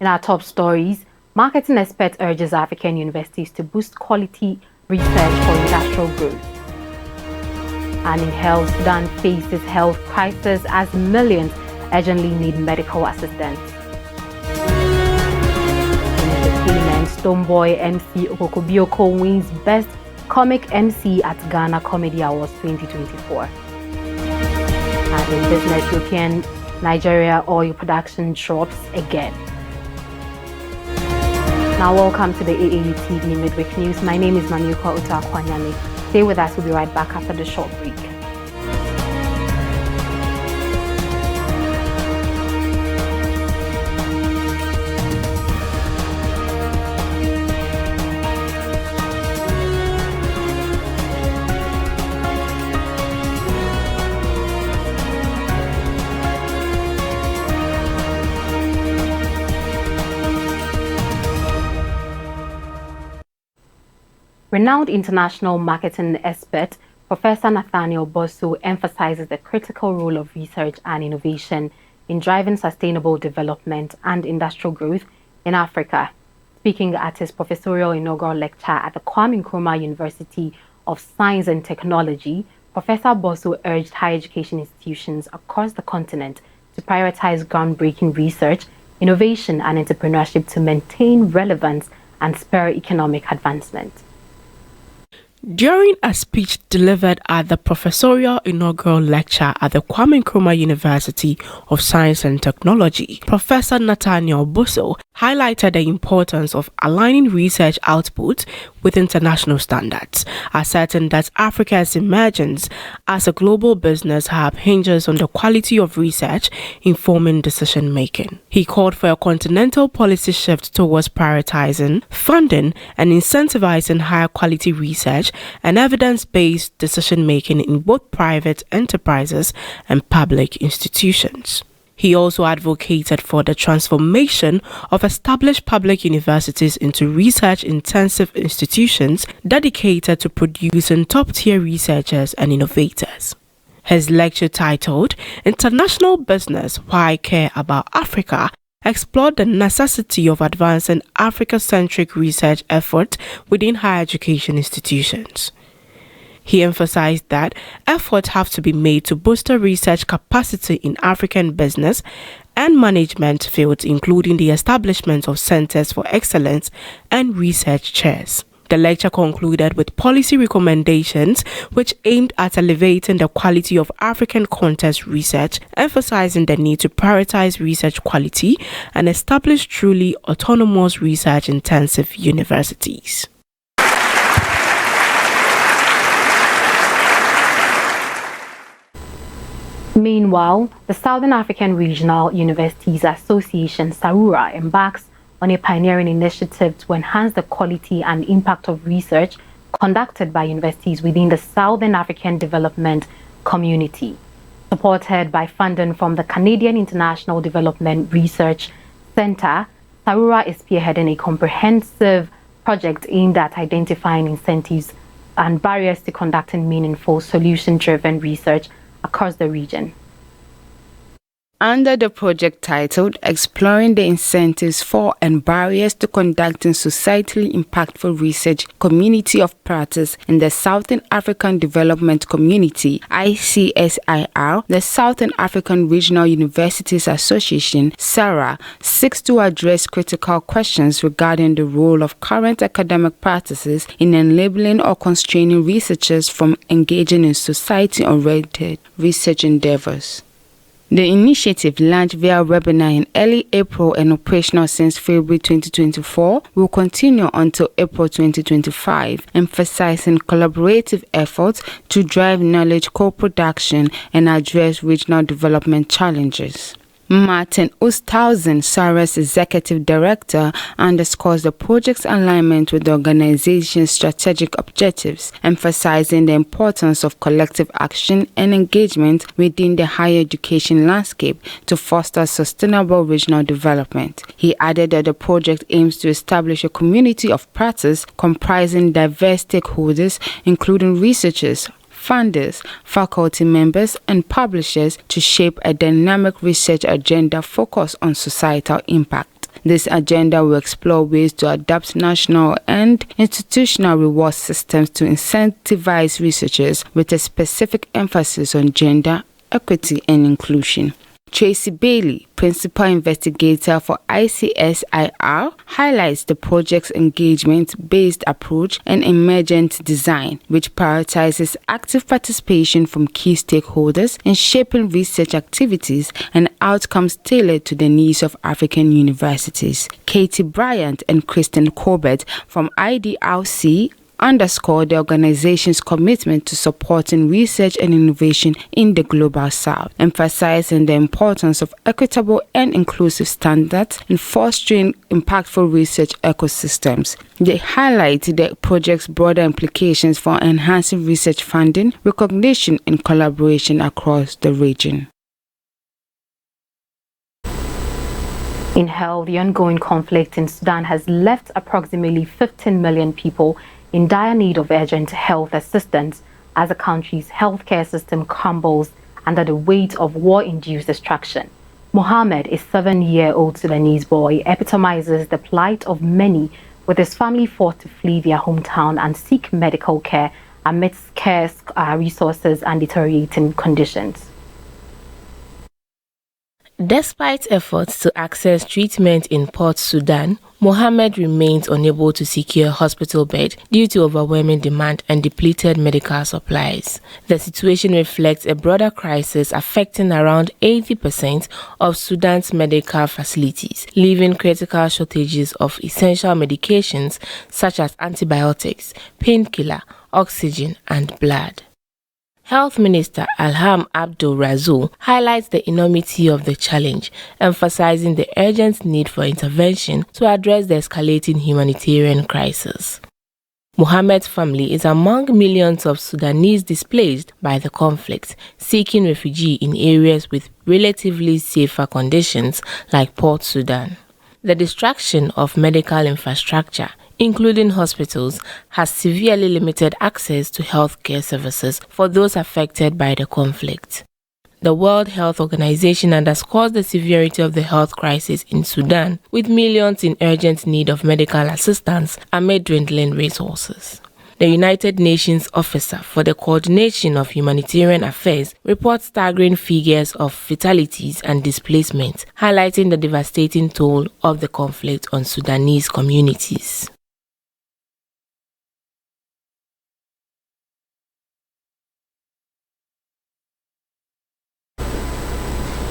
In our top stories, marketing expert urges African universities to boost quality research for industrial growth. And in health, Sudan faces health crisis as millions urgently need medical assistance. In entertainment, Stonebwoy MC Okokobioko wins Best Comic MC at Ghana Comedy Awards 2024. And in business, European Nigeria oil production drops again. Now welcome to the AAU TV Mid-Week News. My name is Maame Atuakoa Nyame. Stay with us, we'll be right back after the short break. Renowned international marketing expert Professor Nathaniel Bosu emphasizes the critical role of research and innovation in driving sustainable development and industrial growth in Africa. Speaking at his professorial inaugural lecture at the Kwame Nkrumah University of Science and Technology, Professor Bosu urged higher education institutions across the continent to prioritize groundbreaking research, innovation, and entrepreneurship to maintain relevance and spur economic advancement. During a speech delivered at the professorial inaugural lecture at the Kwame Nkrumah University of Science and Technology, Professor Nathaniel Bosu highlighted the importance of aligning research output with international standards, asserting that Africa's emergence as a global business hub hinges on the quality of research informing decision-making. He called for a continental policy shift towards prioritizing, funding, and incentivizing higher quality research and evidence-based decision-making in both private enterprises and public institutions. He also advocated for the transformation of established public universities into research-intensive institutions dedicated to producing top-tier researchers and innovators. His lecture titled International Business: Why Care About Africa explored the necessity of advancing Africa-centric research efforts within higher education institutions. He emphasized that efforts have to be made to bolster research capacity in African business and management fields, including the establishment of centers for excellence and research chairs. The lecture concluded with policy recommendations which aimed at elevating the quality of African context research, emphasizing the need to prioritize research quality and establish truly autonomous research-intensive universities. Meanwhile, the Southern African Regional Universities Association, SARURA, embarks on a pioneering initiative to enhance the quality and impact of research conducted by universities within the Southern African Development Community. Supported by funding from the Canadian International Development Research Centre, SARURA is spearheading a comprehensive project aimed at identifying incentives and barriers to conducting meaningful, solution-driven research across the region. Under the project titled Exploring the Incentives for and Barriers to Conducting Societally Impactful Research Community of Practice in the Southern African Development Community, ICSIR, the Southern African Regional Universities Association, SARA, seeks to address critical questions regarding the role of current academic practices in enabling or constraining researchers from engaging in society-oriented research endeavors. The initiative, launched via webinar in early April and operational since February 2024, will continue until April 2025, emphasizing collaborative efforts to drive knowledge co-production and address regional development challenges. Martin Oosthuizen, SARA's executive director, underscores the project's alignment with the organization's strategic objectives, emphasizing the importance of collective action and engagement within the higher education landscape to foster sustainable regional development. He added that the project aims to establish a community of practice comprising diverse stakeholders, including researchers, funders, faculty members, and publishers to shape a dynamic research agenda focused on societal impact. This agenda will explore ways to adapt national and institutional reward systems to incentivize researchers with a specific emphasis on gender, equity, and inclusion. Tracy Bailey, Principal Investigator for ICSIR, highlights the project's engagement-based approach and emergent design, which prioritizes active participation from key stakeholders in shaping research activities and outcomes tailored to the needs of African universities. Katie Bryant and Kristen Corbett from IDRC underscore the organization's commitment to supporting research and innovation in the Global South, emphasizing the importance of equitable and inclusive standards in fostering impactful research ecosystems. They highlight the project's broader implications for enhancing research funding, recognition, and collaboration across the region. In health, the ongoing conflict in Sudan has left approximately 15 million people in dire need of urgent health assistance as the country's healthcare system crumbles under the weight of war-induced destruction. Mohammed, a 7-year-old Sudanese boy, epitomizes the plight of many, with his family forced to flee their hometown and seek medical care amidst scarce resources and deteriorating conditions. Despite efforts to access treatment in Port Sudan, Mohammed remains unable to secure a hospital bed due to overwhelming demand and depleted medical supplies. The situation reflects a broader crisis affecting around 80% of Sudan's medical facilities, leaving critical shortages of essential medications such as antibiotics, painkiller, oxygen, and blood. Health Minister Alham Abdul Razul highlights the enormity of the challenge, emphasizing the urgent need for intervention to address the escalating humanitarian crisis. Mohammed's family is among millions of Sudanese displaced by the conflict, seeking refuge in areas with relatively safer conditions like Port Sudan. The destruction of medical infrastructure, including hospitals, has severely limited access to healthcare services for those affected by the conflict. The World Health Organization underscores the severity of the health crisis in Sudan, with millions in urgent need of medical assistance amid dwindling resources. The United Nations Officer for the Coordination of Humanitarian Affairs reports staggering figures of fatalities and displacement, highlighting the devastating toll of the conflict on Sudanese communities.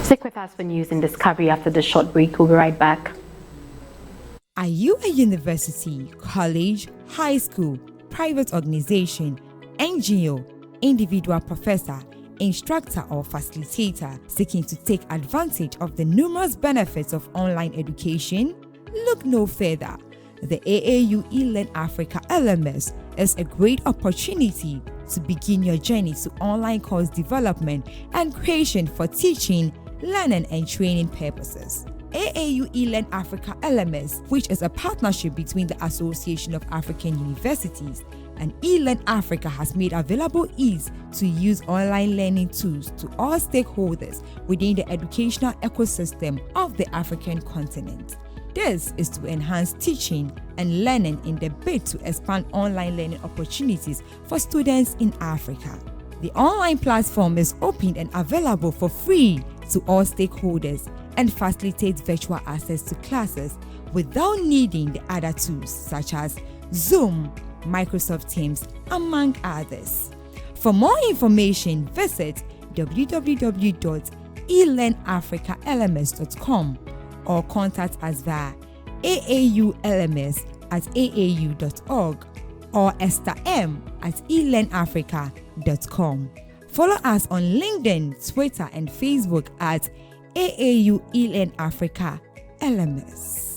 Stick with us for news and discovery after the short break. We'll be right back. Are you a university, college, high school, private organization, NGO, individual professor, instructor or facilitator seeking to take advantage of the numerous benefits of online education? Look no further. The AAU eLearn Africa LMS is a great opportunity to begin your journey to online course development and creation for teaching, learning and training purposes. AAU eLearn Africa LMS, which is a partnership between the Association of African Universities and eLearn Africa, has made available ease to use online learning tools to all stakeholders within the educational ecosystem of the African continent. This is to enhance teaching and learning in the bid to expand online learning opportunities for students in Africa. The online platform is open and available for free to all stakeholders and facilitates virtual access to classes without needing the other tools such as Zoom, Microsoft Teams, among others. For more information, visit www.elearnafricalms.com or contact us via aaulms@aau.org or estherm@elearnafrica.com. Follow us on LinkedIn, Twitter, and Facebook at AAU eLearn Africa LMS.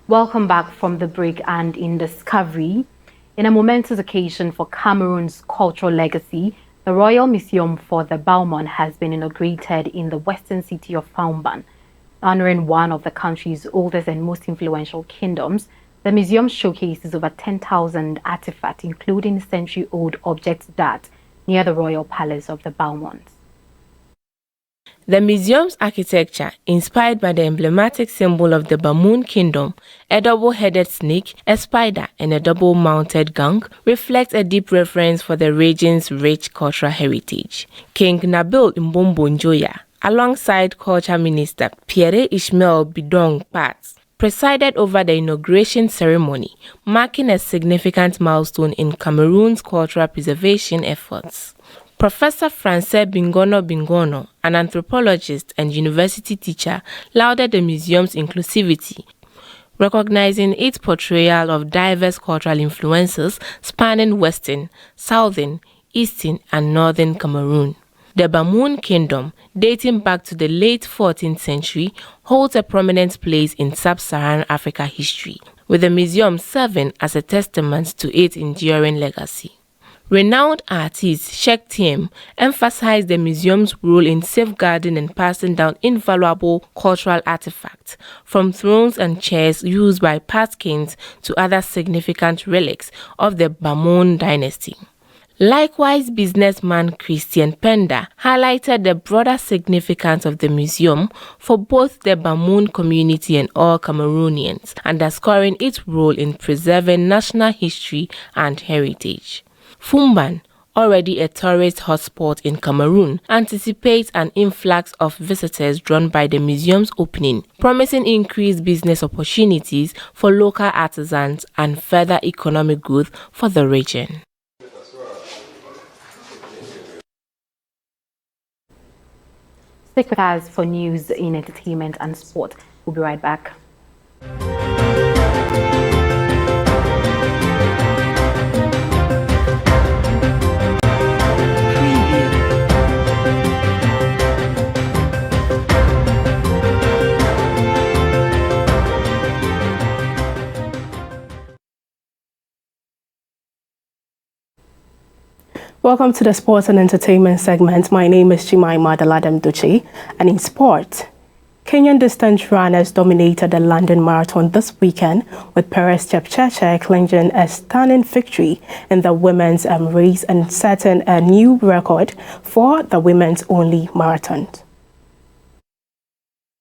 Welcome back from the break and in Discovery. In a momentous occasion for Cameroon's cultural legacy, The Royal Museum for the Balmon has been inaugurated in the western city of Phomban. Honoring one of the country's oldest and most influential kingdoms, the museum showcases over 10,000 artifacts, including century-old objects that near the royal palace of the Balmons. The museum's architecture, inspired by the emblematic symbol of the Bamoun Kingdom, a double-headed snake, a spider, and a double-mounted gong, reflects a deep reverence for the region's rich cultural heritage. King Nabil Mbombo Njoya, alongside Culture Minister Pierre Ishmael Bidong Pats, presided over the inauguration ceremony, marking a significant milestone in Cameroon's cultural preservation efforts. Professor Francais Bingono, an anthropologist and university teacher, lauded the museum's inclusivity, recognizing its portrayal of diverse cultural influences spanning Western, Southern, Eastern, and Northern Cameroon. The Bamoun Kingdom, dating back to the late 14th century, holds a prominent place in sub-Saharan Africa history, with the museum serving as a testament to its enduring legacy. Renowned artist Sheikh Tiem emphasized the museum's role in safeguarding and passing down invaluable cultural artifacts, from thrones and chairs used by past kings to other significant relics of the Bamoun dynasty. Likewise, businessman Christian Penda highlighted the broader significance of the museum for both the Bamoun community and all Cameroonians, underscoring its role in preserving national history and heritage. Phomban, already a tourist hotspot in Cameroon, anticipates an influx of visitors drawn by the museum's opening, promising increased business opportunities for local artisans and further economic growth for the region. Stick with us for news in entertainment and sport. We'll be right back. Welcome to the Sports and Entertainment segment. My name is Jemima Deladem Dotsey, and in sport, Kenyan distance runners dominated the London Marathon this weekend, with Perez Chepchirchir clinching a stunning victory in the women's race and setting a new record for the women's only marathon.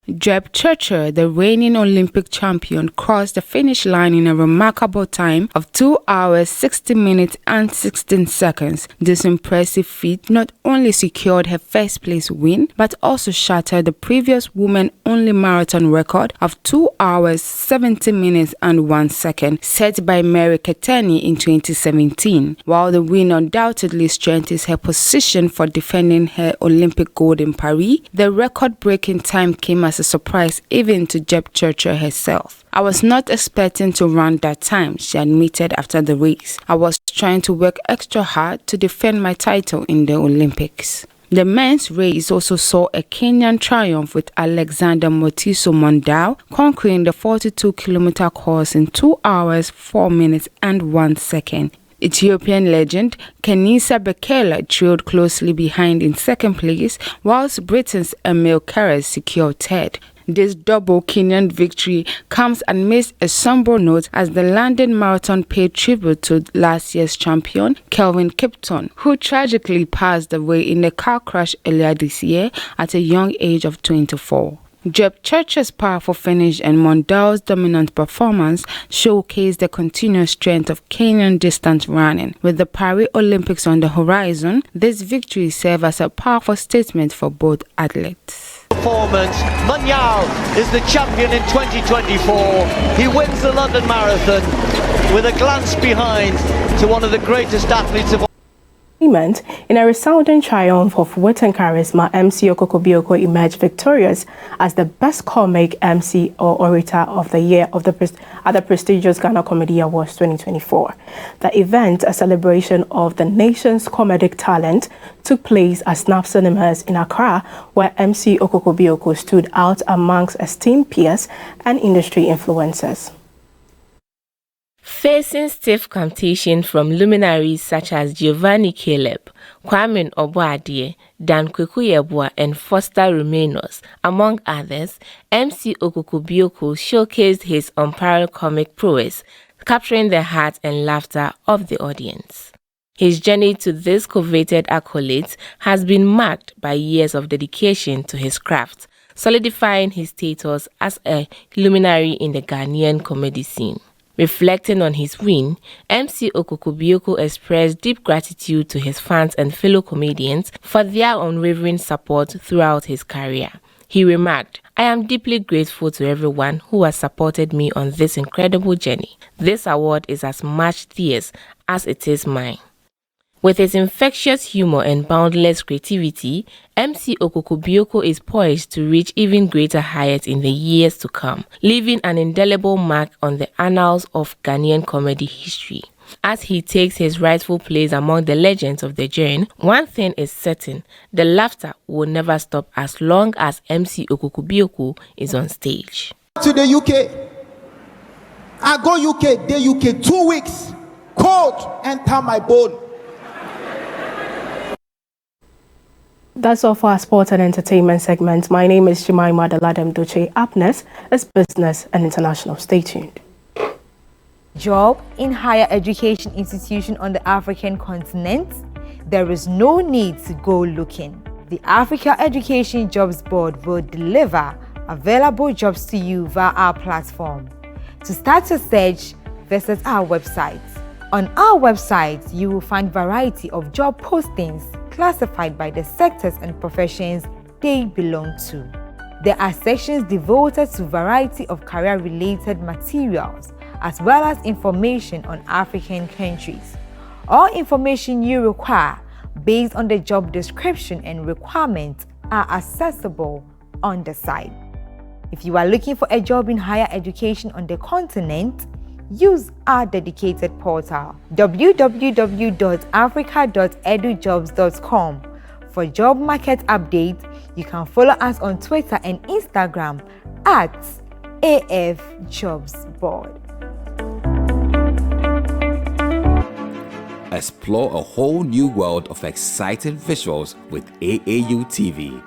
Chepchirchir, the reigning Olympic champion, crossed the finish line in a remarkable time of 2 hours, 60 minutes and 16 seconds. This impressive feat not only secured her first place win, but also shattered the previous women-only marathon record of 2 hours, 70 minutes and 1 second, set by Mary Keitany in 2017. While the win undoubtedly strengthens her position for defending her Olympic gold in Paris, the record-breaking time came as a surprise even to Chepchirchir herself. "I was not expecting to run that time," she admitted after the race. "I was trying to work extra hard to defend my title in the Olympics." The men's race also saw a Kenyan triumph, with Alexander Motiso Mondao conquering the 42-kilometer course in 2 hours, 4 minutes and 1 second. Ethiopian legend Kenisa Bekele trailed closely behind in second place, whilst Britain's Emil Keres secured third. This double Kenyan victory comes amidst a somber note as the London Marathon paid tribute to last year's champion, Kelvin Kipton, who tragically passed away in a car crash earlier this year at a young age of 24. Chepchirchir's powerful finish and Mondao's dominant performance showcased the continuous strength of Kenyan distance running. With the Paris Olympics on the horizon, this victory serves as a powerful statement for both athletes. Performance. Munyao is the champion in 2024. He wins the London Marathon with a glance behind to one of the greatest athletes of all. In a resounding triumph of wit and charisma, MC Okokobioko emerged victorious as the best comic MC or orator of the year at the prestigious Ghana Comedy Awards 2024. The event, a celebration of the nation's comedic talent, took place at Snap Cinemas in Accra, where MC Okokobioko stood out amongst esteemed peers and industry influencers. Facing stiff competition from luminaries such as Giovanni Caleb, Kwame Obuadie, Dan Kwekuyebua, and Foster Romanos, among others. MC Okukubioko showcased his unparalleled comic prowess, capturing the heart and laughter of the audience. His journey to these coveted accolades has been marked by years of dedication to his craft, solidifying his status as a luminary in the Ghanaian comedy scene. Reflecting on his win, MC Okukubioko expressed deep gratitude to his fans and fellow comedians for their unwavering support throughout his career. He remarked, "I am deeply grateful to everyone who has supported me on this incredible journey. This award is as much theirs as it is mine." With his infectious humor and boundless creativity, MC Okukubioko is poised to reach even greater heights in the years to come, leaving an indelible mark on the annals of Ghanaian comedy history. As he takes his rightful place among the legends of the genre, one thing is certain: the laughter will never stop as long as MC Okukubioko is on stage. To the UK, I go UK, the UK 2 weeks, cold, enter my bone. That's all for our sports and entertainment segment. My name is Jemima Deladem. Dotsey. Up next is business and international. Stay tuned. Job in higher education institution on the African continent? There is no need to go looking. The Africa Education Jobs Board will deliver available jobs to you via our platform. To start your search, visit our website. On our website, you will find variety of job postings classified by the sectors and professions they belong to. There are sections devoted to variety of career-related materials, as well as information on African countries. All information you require based on the job description and requirements are accessible on the site. If you are looking for a job in higher education on the continent, use our dedicated portal www.africa.edujobs.com. For job market updates, you can follow us on Twitter and Instagram at AF Jobs Board. Explore a whole new world of exciting visuals with AAU TV.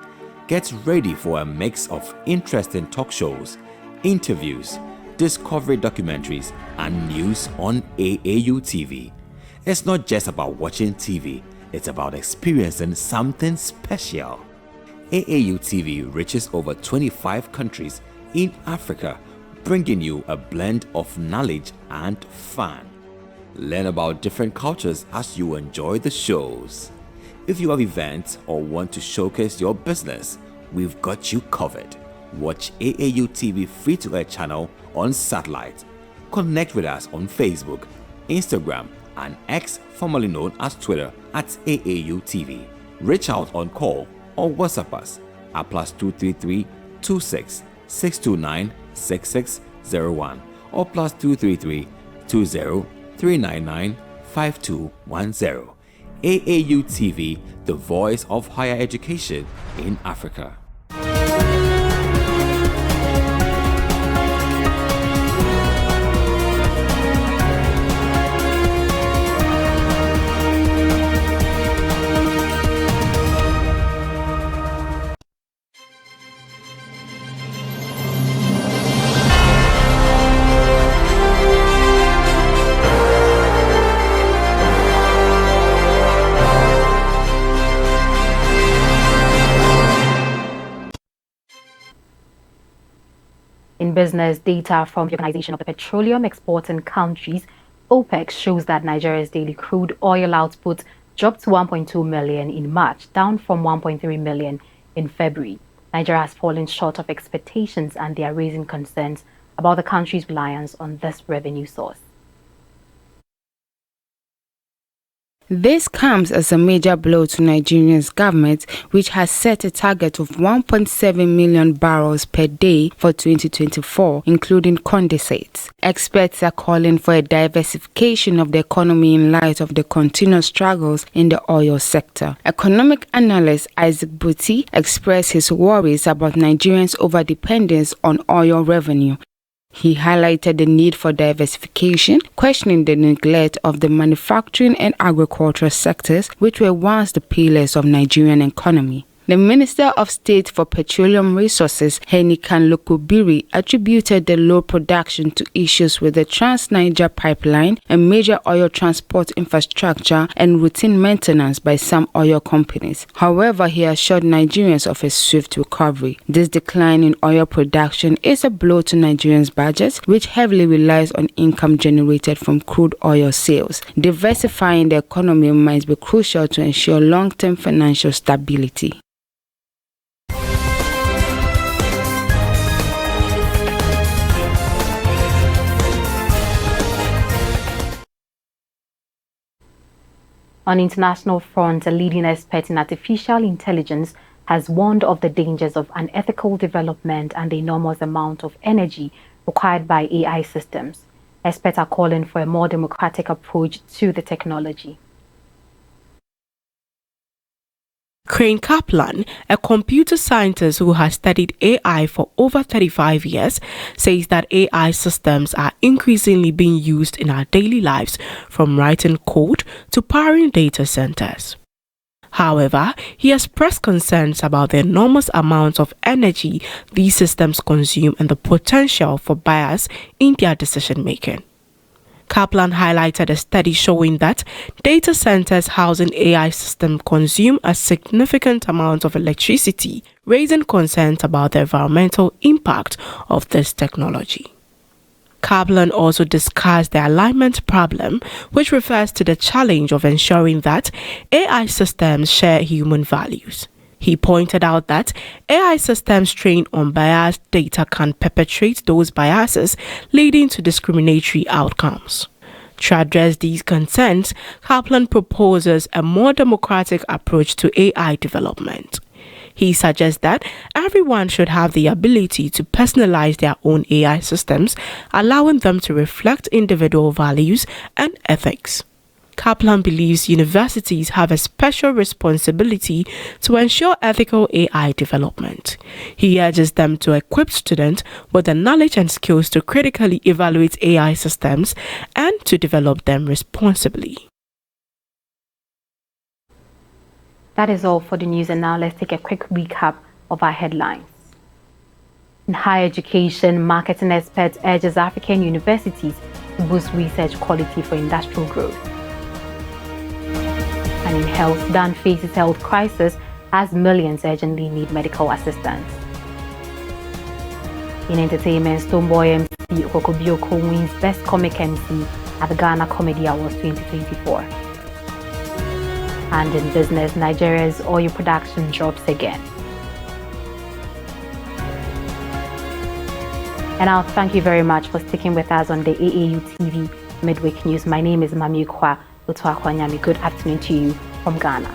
Get ready for a mix of interesting talk shows, interviews, discovery documentaries, and news on AAU TV. It's not just about watching TV, it's about experiencing something special. AAU TV reaches over 25 countries in Africa, bringing you a blend of knowledge and fun. Learn about different cultures as you enjoy the shows. If you have events or want to showcase your business, we've got you covered. Watch AAU TV free-to-air channel on satellite. Connect with us on Facebook, Instagram, and X, formerly known as Twitter, at AAU TV. Reach out on call or WhatsApp us at +233 26 629 6601 or +233 20 399 5210. AAU TV, the voice of higher education in Africa. In business, data from the Organization of the Petroleum Exporting Countries, OPEC, shows that Nigeria's daily crude oil output dropped to 1.2 million in March, down from 1.3 million in February. Nigeria has fallen short of expectations, and they are raising concerns about the country's reliance on this revenue source. This comes as a major blow to Nigeria's government, which has set a target of 1.7 million barrels per day for 2024, including condensates. Experts are calling for a diversification of the economy in light of the continuous struggles in the oil sector. Economic analyst Isaac Buti expressed his worries about Nigerians' overdependence on oil revenue. He highlighted the need for diversification, questioning the neglect of the manufacturing and agricultural sectors, which were once the pillars of Nigerian economy. The Minister of State for Petroleum Resources, Henikan Lokubiri, attributed the low production to issues with the Trans-Niger pipeline and major oil transport infrastructure and routine maintenance by some oil companies. However, he assured Nigerians of a swift recovery. This decline in oil production is a blow to Nigerians' budgets, which heavily relies on income generated from crude oil sales. Diversifying the economy might be crucial to ensure long-term financial stability. On international front, a leading expert in artificial intelligence has warned of the dangers of unethical development and the enormous amount of energy required by AI systems. Experts are calling for a more democratic approach to the technology. Crane Kaplan, a computer scientist who has studied AI for over 35 years, says that AI systems are increasingly being used in our daily lives, from writing code to powering data centers. However, he expressed concerns about the enormous amounts of energy these systems consume and the potential for bias in their decision-making. Kaplan highlighted a study showing that data centers housing AI systems consume a significant amount of electricity, raising concerns about the environmental impact of this technology. Kaplan also discussed the alignment problem, which refers to the challenge of ensuring that AI systems share human values. He pointed out that AI systems trained on biased data can perpetuate those biases, leading to discriminatory outcomes. To address these concerns, Kaplan proposes a more democratic approach to AI development. He suggests that everyone should have the ability to personalize their own AI systems, allowing them to reflect individual values and ethics. Kaplan believes universities have a special responsibility to ensure ethical AI development. He urges them to equip students with the knowledge and skills to critically evaluate AI systems and to develop them responsibly. That is all for the news, and now let's take a quick recap of our headlines. In higher education, marketing experts urges African universities to boost research quality for industrial growth. And in health, Sudan faces health crisis as millions urgently need medical assistance. In entertainment, Stonebwoy MC Okobioko wins Best Comic MC at the Ghana Comedy Awards 2024. And in business, Nigeria's oil production drops again. And I'll thank you very much for sticking with us on the AAU TV Mid-Week News. My name is Maame Ekua. Atuakoa, Nyame. Good afternoon to you from Ghana.